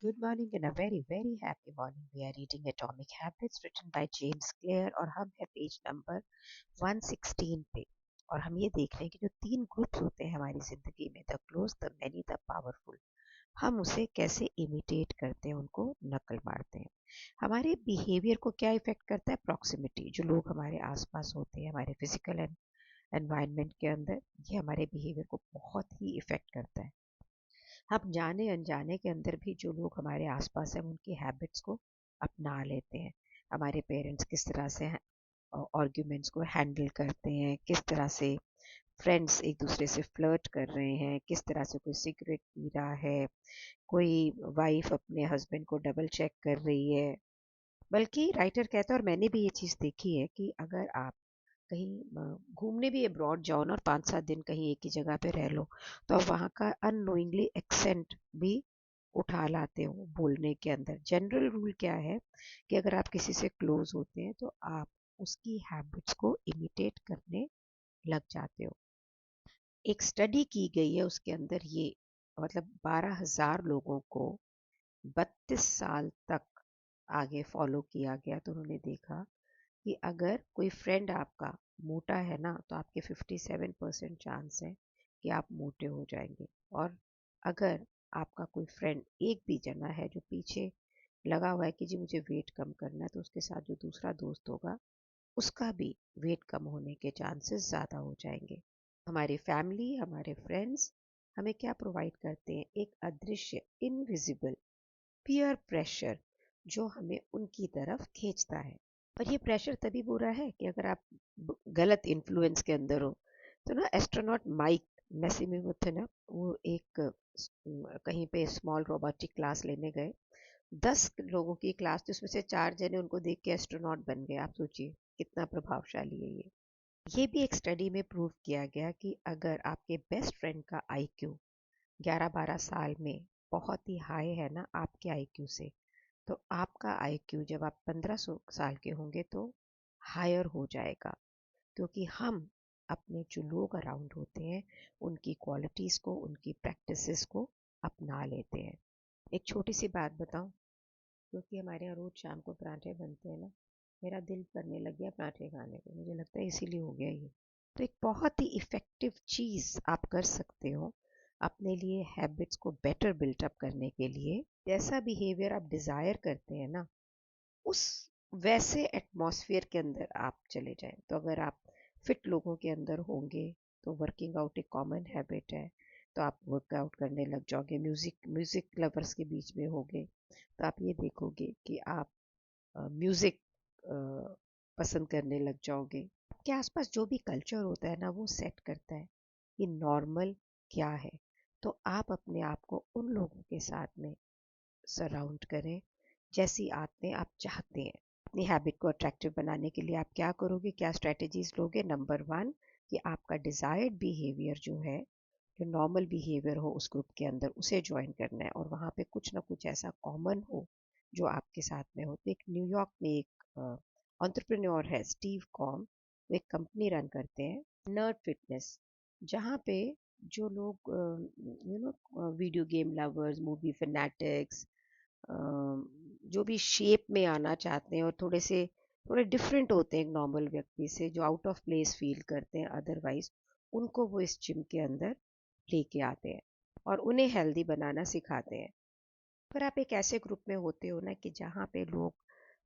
good morning and a very, very happy morning. We are reading Atomic Habits written by James Clear और हम है page number 116 पे। और हम ये देख रहे हैं कि जो तीन ग्रुप्स होते हैं हमारी जिंदगी में, the close, the many, the powerful, हम उसे कैसे इमिटेट करते हैं, उनको नकल मारते हैं। हमारे बिहेवियर को क्या इफेक्ट करता है? प्रॉक्सिमिटी। जो लोग हमारे आसपास होते हैं हमारे फिजिकल एनवायरनमेंट के अंदर, ये हमारे बिहेवियर को बहुत ही इफेक्ट करता है। हम जाने अनजाने के अंदर भी जो लोग हमारे आसपास हैं उनकी हैबिट्स को अपना लेते हैं। हमारे पेरेंट्स किस तरह से आर्ग्यूमेंट्स को हैंडल करते हैं, किस तरह से फ्रेंड्स एक दूसरे से फ्लर्ट कर रहे हैं, किस तरह से कोई सिगरेट पी रहा है, कोई वाइफ अपने हस्बैंड को डबल चेक कर रही है। बल्कि राइटर कहता है, और मैंने भी ये चीज़ देखी है, कि अगर आप कहीं घूमने भी अब्रॉड जाओ ना और 5-7 दिन कहीं एक ही जगह पे रह लो, तो आप वहाँ का अननोइंगली एक्सेंट भी उठा लाते हो बोलने के अंदर। जनरल रूल क्या है कि अगर आप किसी से क्लोज होते हैं तो आप उसकी हैबिट्स को इमिटेट करने लग जाते हो। एक स्टडी की गई है, उसके अंदर ये मतलब 12,000 लोगों को 32 साल तक आगे फॉलो किया गया, तो उन्होंने देखा कि अगर कोई फ्रेंड आपका मोटा है ना, तो आपके 57% चांस है कि आप मोटे हो जाएंगे। और अगर आपका कोई फ्रेंड एक भी जना है जो पीछे लगा हुआ है कि जी मुझे वेट कम करना है, तो उसके साथ जो दूसरा दोस्त होगा उसका भी वेट कम होने के चांसेस ज़्यादा हो जाएंगे। हमारी फैमिली, हमारे फ्रेंड्स हमें क्या प्रोवाइड करते हैं? एक अदृश्य, इनविजिबल पीयर प्रेशर, जो हमें उनकी तरफ खींचता है। और ये प्रेशर तभी बुरा है कि अगर आप गलत इन्फ्लुएंस के अंदर हो। तो ना एस्ट्रोनॉट माइक मैसिमो थे ना, वो एक कहीं पे स्मॉल रोबोटिक क्लास लेने गए। 10 लोगों की क्लास थी, उसमें से 4 जने उनको देख के एस्ट्रोनॉट बन गए। आप सोचिए कितना प्रभावशाली है ये भी एक स्टडी में प्रूव किया गया कि अगर आपके बेस्ट फ्रेंड का आईक्यू 11-12 साल में बहुत ही हाई है ना आपके आईक्यू से, तो आपका आईक्यू जब आप 1500 साल के होंगे तो हायर हो जाएगा। क्योंकि हम अपने जो लोग अराउंड होते हैं उनकी क्वालिटीज़ को, उनकी प्रैक्टिसेस को अपना लेते हैं। एक छोटी सी बात बताऊं, क्योंकि हमारे यहाँ रोज़ शाम को पराठे बनते हैं ना, मेरा दिल करने लग गया पराठे खाने को। मुझे लगता है इसीलिए हो गया ये। तो एक बहुत ही इफ़ेक्टिव चीज़ आप कर सकते हो अपने लिए हैबिट्स को बेटर बिल्टअप करने के लिए। जैसा बिहेवियर आप डिज़ायर करते हैं ना, उस वैसे एटमॉस्फेयर के अंदर आप चले जाएं। तो अगर आप फिट लोगों के अंदर होंगे तो वर्किंग आउट एक कॉमन हैबिट है, तो आप वर्कआउट करने लग जाओगे। म्यूज़िक लवर्स के बीच में होंगे तो आप ये देखोगे कि आप म्यूज़िक पसंद करने लग जाओगे। आपके आसपास जो भी कल्चर होता है ना, वो सेट करता है कि नॉर्मल क्या है। तो आप अपने आप को उन लोगों के साथ में सराउंड करें जैसी आदतें आप चाहते हैं। अपनी हैबिट को अट्रैक्टिव बनाने के लिए आप क्या करोगे, क्या स्ट्रेटजीज लोगे? नंबर 1, कि आपका डिज़ायर्ड बिहेवियर जो है, जो नॉर्मल बिहेवियर हो उस ग्रुप के अंदर, उसे ज्वाइन करना है और वहाँ पे कुछ ना कुछ ऐसा कॉमन हो जो आपके साथ में हो। तो एक न्यूयॉर्क में एक एंटरप्रेन्योर है, स्टीव कॉम। वो एक कंपनी रन करते हैं, नर्ड फिटनेस, जहाँ पे जो लोग video game lovers, movie fanatics, जो भी शेप में आना चाहते हैं और थोड़े डिफरेंट होते हैं एक नॉर्मल व्यक्ति से, जो आउट ऑफ प्लेस फील करते हैं अदरवाइज, उनको वो इस जिम के अंदर लेके आते हैं और उन्हें हेल्दी बनाना सिखाते हैं। पर आप एक ऐसे ग्रुप में होते हो ना कि जहाँ पे लोग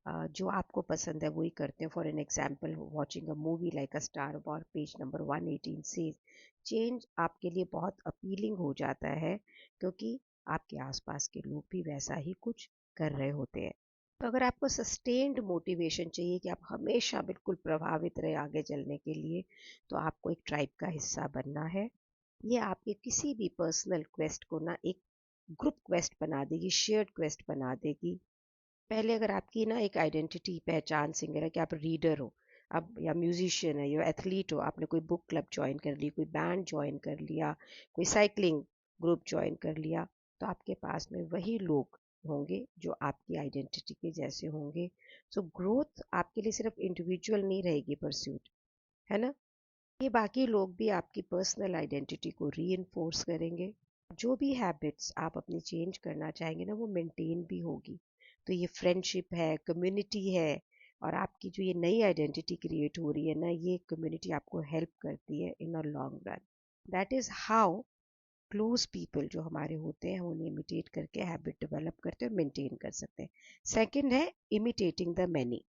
जो आपको पसंद है वही करते हैं। For an example, watching a movie like a star war, page number 118 से चेंज आपके लिए बहुत अपीलिंग हो जाता है, क्योंकि आपके आसपास के लोग भी वैसा ही कुछ कर रहे होते हैं। तो अगर आपको सस्टेन्ड मोटिवेशन चाहिए कि आप हमेशा बिल्कुल प्रभावित रहे आगे चलने के लिए, तो आपको एक ट्राइब का हिस्सा बनना है। ये आपके किसी भी पर्सनल क्वेस्ट को ना एक ग्रुप क्वेस्ट बना देगी, शेयर्ड क्वेस्ट बना देगी। पहले अगर आपकी ना एक आइडेंटिटी, पहचान सिंगर है कि आप रीडर हो, अब या म्यूजिशियन है, या एथलीट हो, आपने कोई बुक क्लब ज्वाइन कर ली, कोई बैंड ज्वाइन कर लिया, कोई साइकिलिंग ग्रुप ज्वाइन कर लिया, तो आपके पास में वही लोग होंगे जो आपकी आइडेंटिटी के जैसे होंगे। सो ग्रोथ आपके लिए सिर्फ इंडिविजुअल नहीं रहेगी परस्यूट, है ना? ये बाकी लोग भी आपकी पर्सनल आइडेंटिटी को री करेंगे। जो भी हैबिट्स आप अपनी चेंज करना चाहेंगे ना वो मेंटेन भी होगी। तो ये फ्रेंडशिप है, कम्युनिटी है, और आपकी जो ये नई आइडेंटिटी क्रिएट हो रही है ना, ये कम्युनिटी आपको हेल्प करती है in a long run. That is how close people जो हमारे होते हैं हम उन्हें इमिटेट करके हैबिट डेवलप करते हैं और मेंटेन कर सकते हैं। सेकंड है इमिटेटिंग द मैनी।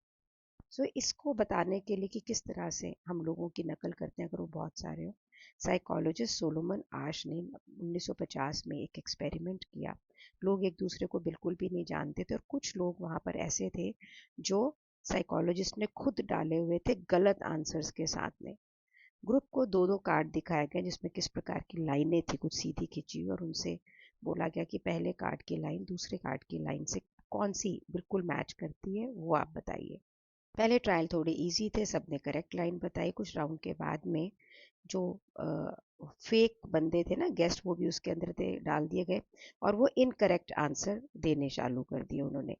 सो इसको बताने के लिए कि किस तरह से हम लोगों की नकल करते हैं अगर वो बहुत सारे हो, साइकोलॉजिस्ट सोलोमन आश ने 1950 में एक एक्सपेरिमेंट किया। लोग एक दूसरे को बिल्कुल भी नहीं जानते थे और कुछ लोग वहाँ पर ऐसे थे जो साइकोलॉजिस्ट ने खुद डाले हुए थे गलत आंसर्स के साथ में। ग्रुप को दो दो कार्ड दिखाए गए जिसमें किस प्रकार की लाइनें थी कुछ सीधी खिंची हुई, और उनसे बोला गया कि पहले कार्ड की लाइन दूसरे कार्ड की लाइन से कौन सी बिल्कुल मैच करती है वो आप बताइए। पहले ट्रायल थोड़े इजी थे, सबने करेक्ट लाइन बताई। कुछ राउंड के बाद में जो फेक बंदे थे ना गेस्ट, वो भी उसके अंदर थे, डाल दिए गए और वो इनकरेक्ट आंसर देने चालू कर दिए उन्होंने।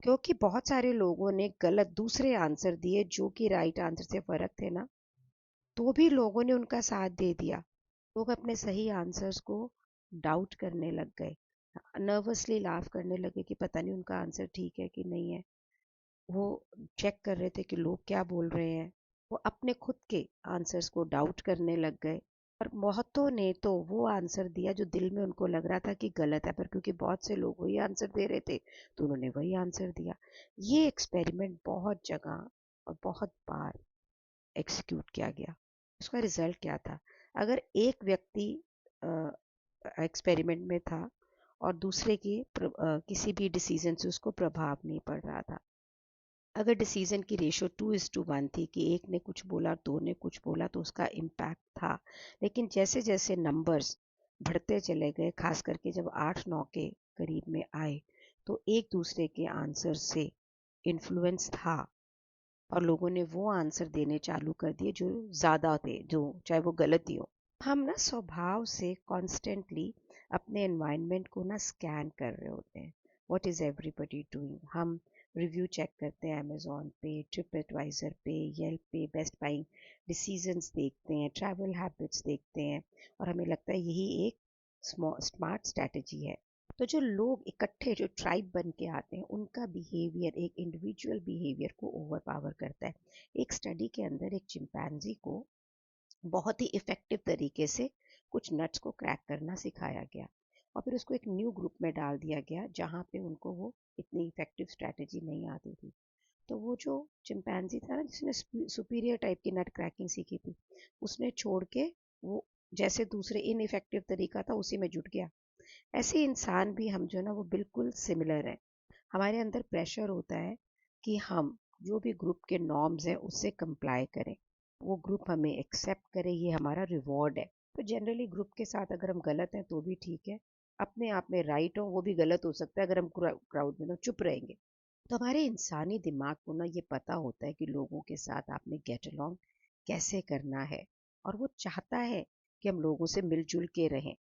क्योंकि बहुत सारे लोगों ने गलत दूसरे आंसर दिए जो कि राइट आंसर से फर्क थे ना, तो भी लोगों ने उनका साथ दे दिया। लोग अपने सही आंसर्स को डाउट करने लग गए, नर्वसली लाफ करने लगे कि पता नहीं उनका आंसर ठीक है कि नहीं है। वो चेक कर रहे थे कि लोग क्या बोल रहे हैं। वो अपने खुद के आंसर्स को डाउट करने लग गए। और बहुतों ने तो वो आंसर दिया जो दिल में उनको लग रहा था कि गलत है, पर क्योंकि बहुत से लोग वही आंसर दे रहे थे तो उन्होंने वही आंसर दिया। ये एक्सपेरिमेंट बहुत जगह और बहुत बार एग्जीक्यूट किया गया। उसका रिजल्ट क्या था? अगर एक व्यक्ति एक्सपेरिमेंट में था और दूसरे के किसी भी डिसीजन से उसको प्रभाव नहीं पड़ रहा था, अगर डिसीजन की रेशो 2:1 थी कि एक ने कुछ बोला दो ने कुछ बोला, तो उसका इम्पैक्ट था। लेकिन जैसे जैसे नंबर्स बढ़ते चले गए, खास करके जब 8-9 के करीब में आए, तो एक दूसरे के आंसर से इन्फ्लुएंस था और लोगों ने वो आंसर देने चालू कर दिए जो ज़्यादा थे, जो चाहे वो गलत ही हो। हम ना स्वभाव से कॉन्स्टेंटली अपने एनवायरनमेंट को ना स्कैन कर रहे होते हैं। What is everybody doing. हम रिव्यू चेक करते हैं अमेजोन पे, ट्रिप एडवाइज़र पे, येल्प पे, बेस्ट बाइंग डिसीजंस देखते हैं, ट्रैवल हैबिट्स देखते हैं, और हमें लगता है यही एक स्मार्ट स्ट्रैटेजी है। तो जो लोग इकट्ठे जो ट्राइब बन के आते हैं उनका बिहेवियर एक इंडिविजुअल बिहेवियर को ओवर पावर करता है। एक स्टडी के अंदर एक चिंपैंजी को बहुत ही इफेक्टिव तरीके से कुछ नट्स को क्रैक करना सिखाया गया और फिर उसको एक न्यू ग्रुप में डाल दिया गया जहाँ पे उनको वो इतनी इफेक्टिव स्ट्रैटेजी नहीं आती थी। तो वो जो चिंपैंजी था ना जिसने सुपीरियर टाइप की नट क्रैकिंग सीखी थी, उसने छोड़ के वो जैसे दूसरे इनइफेक्टिव तरीका था उसी में जुट गया। ऐसे इंसान भी हम जो है ना वो बिल्कुल सिमिलर है। हमारे अंदर प्रेशर होता है कि हम जो भी ग्रुप के नॉर्म्स हैं उससे कंप्लाई करें, वो ग्रुप हमें एक्सेप्ट करे, ये हमारा रिवॉर्ड है। तो जनरली ग्रुप के साथ अगर हम गलत हैं तो भी ठीक है, अपने आप में राइट हो वो भी गलत हो सकता है अगर हम क्राउड में तो चुप रहेंगे। तो हमारे इंसानी दिमाग को ना ये पता होता है कि लोगों के साथ आपने गेट अलोंग कैसे करना है, और वो चाहता है कि हम लोगों से मिलजुल के रहें।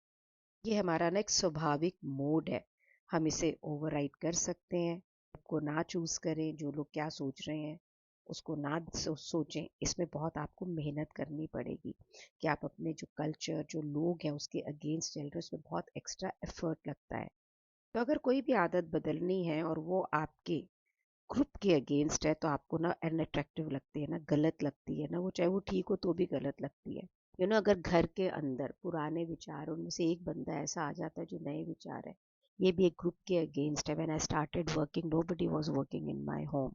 ये हमारा ना एक स्वाभाविक मोड है। हम इसे ओवरराइड कर सकते हैं, को ना चूज करें, जो लोग क्या सोच रहे हैं उसको ना सोचें। इसमें बहुत आपको मेहनत करनी पड़ेगी कि आप अपने जो कल्चर जो लोग हैं उसके अगेंस्ट चल रहे हैं, उसमें बहुत एक्स्ट्रा एफर्ट लगता है। तो अगर कोई भी आदत बदलनी है और वो आपके ग्रुप के अगेंस्ट है तो आपको ना अनअट्रैक्टिव लगती है ना, गलत लगती है ना, वो चाहे वो ठीक हो तो भी गलत लगती है। अगर घर के अंदर पुराने विचार उनमें से एक बंदा ऐसा आ जाता है जो नए विचार है, ये भी एक ग्रुप के अगेंस्ट है। When I started working nobody was working in my home,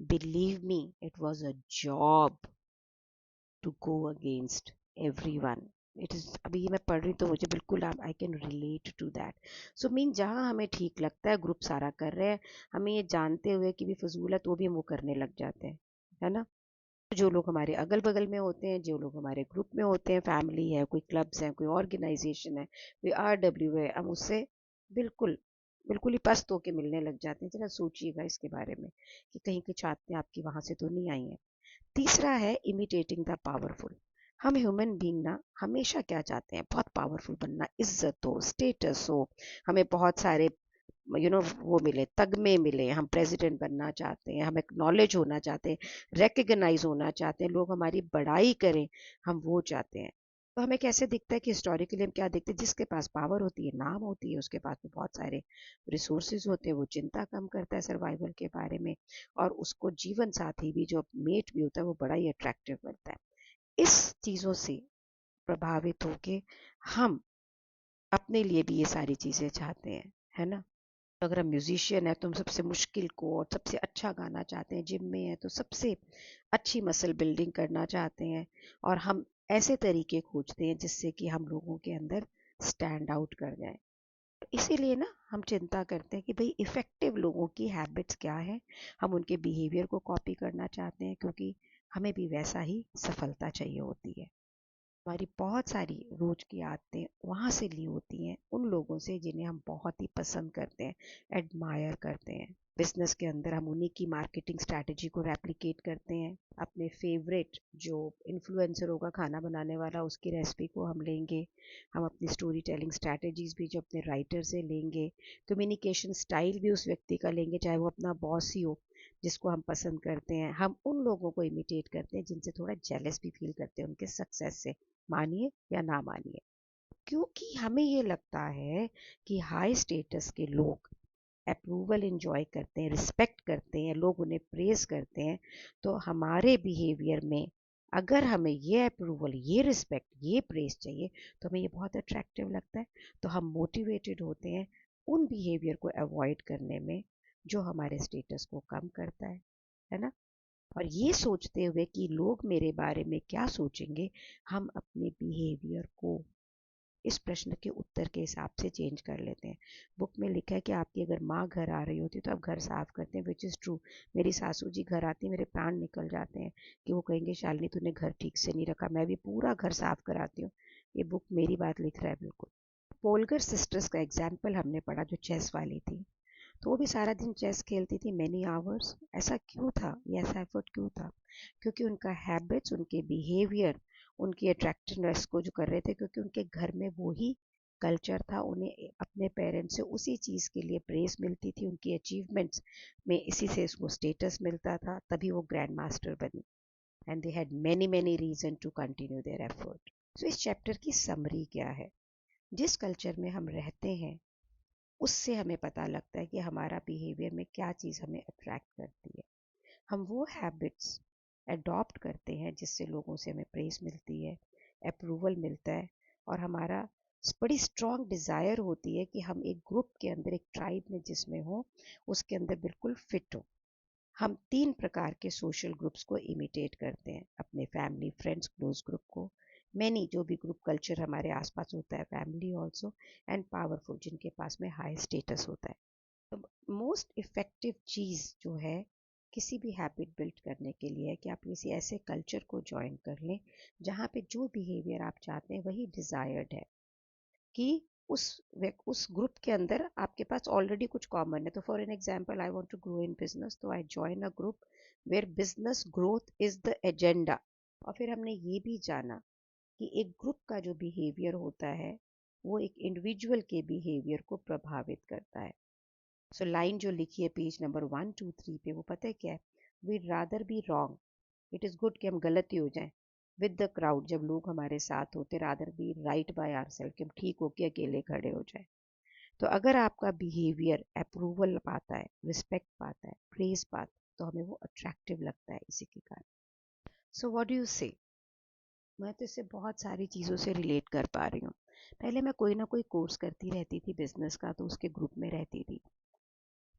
believe me it was a job to go against everyone. It is, अभी ये मैं पढ़ रही तो मुझे बिल्कुल I can relate to that. So mean जहाँ हमें ठीक लगता है ग्रुप सारा कर रहे हैं, हमें ये जानते हुए कि भी फजूल है तो भी हम वो करने लग जाते हैं, है ना। जो लोग हमारे अगल बगल में होते हैं, जो लोग हमारे ग्रुप में होते हैं, फैमिली है, कोई क्लब्स हैं, कोई ऑर्गेनाइजेशन है, कोई RW है, हम उससे बिल्कुल बिल्कुल ही पस्त होके मिलने लग जाते हैं। जरा सोचिएगा इसके बारे में कि कहीं की छातें आपकी वहां से तो नहीं आई हैं। तीसरा है इमिटेटिंग द पावरफुल। हम ह्यूमन बीइंग ना हमेशा क्या चाहते हैं? बहुत पावरफुल बनना, इज्जत हो, स्टेटस हो, हमें बहुत सारे वो मिले, तगमे मिले, हम प्रेसिडेंट बनना चाहते हैं, हम एक्नॉलेज होना चाहते हैं, रिकग्नाइज होना चाहते हैं, लोग हमारी बड़ाई करें, हम वो चाहते हैं। तो हमें कैसे दिखता है कि हिस्टोरिकली हम क्या देखते हैं, जिसके पास पावर होती है, नाम होती है, उसके पास में बहुत सारे रिसोर्सेज होते हैं, वो चिंता कम करता है सर्वाइवल के बारे में, और उसको जीवन साथी भी जो मेट भी होता है वो बड़ा ही अट्रैक्टिव बनता है। इस चीज़ों से प्रभावित होके हम अपने लिए भी ये सारी चीज़ें चाहते हैं, है ना? अगर हम म्यूजिशियन है तो हम सबसे मुश्किल को और सबसे अच्छा गाना चाहते हैं, जिम में है तो सबसे अच्छी मसल बिल्डिंग करना चाहते हैं, और हम ऐसे तरीके खोजते हैं जिससे कि हम लोगों के अंदर स्टैंड आउट कर जाए। इसीलिए ना हम चिंता करते हैं कि भाई इफ़ेक्टिव लोगों की हैबिट्स क्या है, हम उनके बिहेवियर को कॉपी करना चाहते हैं, क्योंकि हमें भी वैसा ही सफलता चाहिए होती है। हमारी बहुत सारी रोज की आदतें वहाँ से ली होती हैं उन लोगों से जिन्हें हम बहुत ही पसंद करते हैं, एडमायर करते हैं। बिजनेस के अंदर हम उन्हीं की मार्केटिंग स्ट्रैटेजी को रेप्लिकेट करते हैं। अपने फेवरेट जो इन्फ्लुएंसर होगा खाना बनाने वाला, उसकी रेसिपी को हम लेंगे। हम अपनी स्टोरी टेलिंग स्ट्रैटेजीज भी जो अपने राइटर से लेंगे, कम्युनिकेशन स्टाइल भी उस व्यक्ति का लेंगे, चाहे वो अपना बॉस ही हो जिसको हम पसंद करते हैं। हम उन लोगों को इमिटेट करते हैं जिनसे थोड़ा जेलस भी फील करते हैं उनके सक्सेस से, मानिए या ना मानिए, क्योंकि हमें ये लगता है कि हाई स्टेटस के लोग अप्रूवल इंजॉय करते हैं, रिस्पेक्ट करते हैं, लोग उन्हें प्रेज करते हैं, तो हमारे बिहेवियर में अगर हमें ये अप्रूवल, ये रिस्पेक्ट, ये प्रेज चाहिए, तो हमें ये बहुत अट्रैक्टिव लगता है। तो हम मोटिवेटेड होते हैं उन बिहेवियर को अवॉइड करने में जो हमारे स्टेटस को कम करता है ना? और ये सोचते हुए कि लोग मेरे बारे में क्या सोचेंगे, हम अपने बिहेवियर को इस प्रश्न के उत्तर के हिसाब से चेंज कर लेते हैं। बुक में लिखा है कि आपकी अगर माँ घर आ रही होती है तो आप घर साफ करते हैं, विच इज़ ट्रू। मेरी सासू जी घर आती है, मेरे प्राण निकल जाते हैं कि वो कहेंगे शालिनी तूने घर ठीक से नहीं रखा, मैं भी पूरा घर साफ कराती हूँ। ये बुक मेरी बात लिख रहा है बिल्कुल। पोलगर सिस्टर्स का एग्जाम्पल हमने पढ़ा, जो चेस वाली थी, तो वो भी सारा दिन चेस खेलती थी मैनी आवर्स। ऐसा क्यों था, ये ऐसा एफर्ट क्यों था? क्योंकि उनका हैबिट्स, उनके बिहेवियर, उनकी अट्रैक्टिवनेस को जो कर रहे थे, क्योंकि उनके घर में वो ही कल्चर था। उन्हें अपने पेरेंट्स से उसी चीज़ के लिए प्रेज मिलती थी, उनकी अचीवमेंट्स में इसी से उसको स्टेटस मिलता था, तभी वो ग्रैंड मास्टर बनी। And they had many many reason to continue their effort. So इस चैप्टर की समरी क्या है? जिस कल्चर में हम रहते हैं उससे हमें पता लगता है कि हमारा बिहेवियर में क्या चीज़ हमें अट्रैक्ट करती है। हम वो हैबिट्स अडॉप्ट करते हैं जिससे लोगों से हमें प्रेज मिलती है, अप्रूवल मिलता है, और हमारा बड़ी स्ट्रॉन्ग डिज़ायर होती है कि हम एक ग्रुप के अंदर, एक ट्राइब में जिसमें हो, उसके अंदर बिल्कुल फिट हो। हम 3 प्रकार के सोशल ग्रुप्स को इमिटेट करते हैं, अपने फैमिली, फ्रेंड्स, क्लोज ग्रुप को, मैनी जो भी ग्रुप कल्चर हमारे आसपास होता है, फैमिली ऑल्सो, एंड पावरफुल जिनके पास में हाई स्टेटस होता है। तो मोस्ट इफ़ेक्टिव चीज़ जो है किसी भी हैबिट बिल्ड करने के लिए है कि आप किसी ऐसे कल्चर को ज्वाइन कर लें जहाँ पे जो बिहेवियर आप चाहते हैं वही डिज़ायर्ड है, कि उस उस ग्रुप के अंदर आपके पास ऑलरेडी कुछ कॉमन है। तो for an example, I want to grow in business, तो I join a group where business growth is the agenda. और फिर हमने ये भी जाना कि एक ग्रुप का जो बिहेवियर होता है वो एक इंडिविजुअल के बिहेवियर को प्रभावित करता है। सो लाइन जो लिखी है पेज नंबर 123 पे, वो पता है क्या है? We rather be wrong, it is good कि हम गलत ही हो जाएं विद द क्राउड, जब लोग हमारे साथ होते, rather be right by our self, कि हम ठीक होके अकेले खड़े हो जाए। तो अगर आपका बिहेवियर अप्रूवल पाता है, रिस्पेक्ट पाता है, प्रेज पाता है, तो हमें वो अट्रैक्टिव लगता है इसी के कारण। सो व्हाट डू यू से? मैं तो इससे बहुत सारी चीज़ों से रिलेट कर पा रही हूँ। पहले मैं कोई ना कोई कोर्स करती रहती थी बिजनेस का, तो उसके ग्रुप में रहती थी,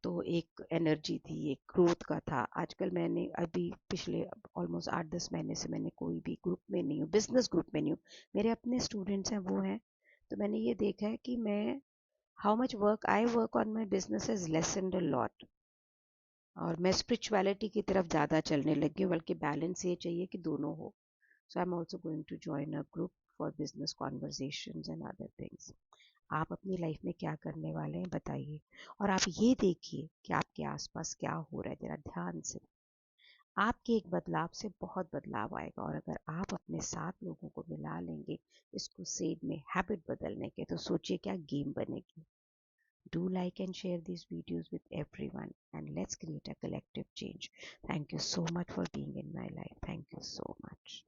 तो एक एनर्जी थी, एक ग्रोथ का था। आजकल मैंने अभी पिछले ऑलमोस्ट 8-10 महीने से मैंने कोई भी ग्रुप में नहीं हूँ, बिजनेस ग्रुप में नहीं हूँ। मेरे अपने स्टूडेंट्स हैं, वो हैं। तो मैंने ये देखा है कि मैं how much work I work on my business is lessened a lot, और मैं स्पिरिचुअलिटी की तरफ ज़्यादा चलने लगी हूँ, बल्कि बैलेंस ये चाहिए कि दोनों हो। So I am also going to join a group for business conversations and other things. आप अपनी लाइफ में क्या करने वाले हैं बताइए, और आप ये देखिए कि आपके आसपास क्या हो रहा है, जरा ध्यान से। आपके एक बदलाव से बहुत बदलाव आएगा, और अगर आप अपने साथ लोगों को मिला लेंगे इसको सेड में हैबिट बदलने के, तो सोचिए क्या गेम बनेगी। Do like and share these videos with everyone, and let's create a collective change. Thank you so much for being in my life. Thank you so much.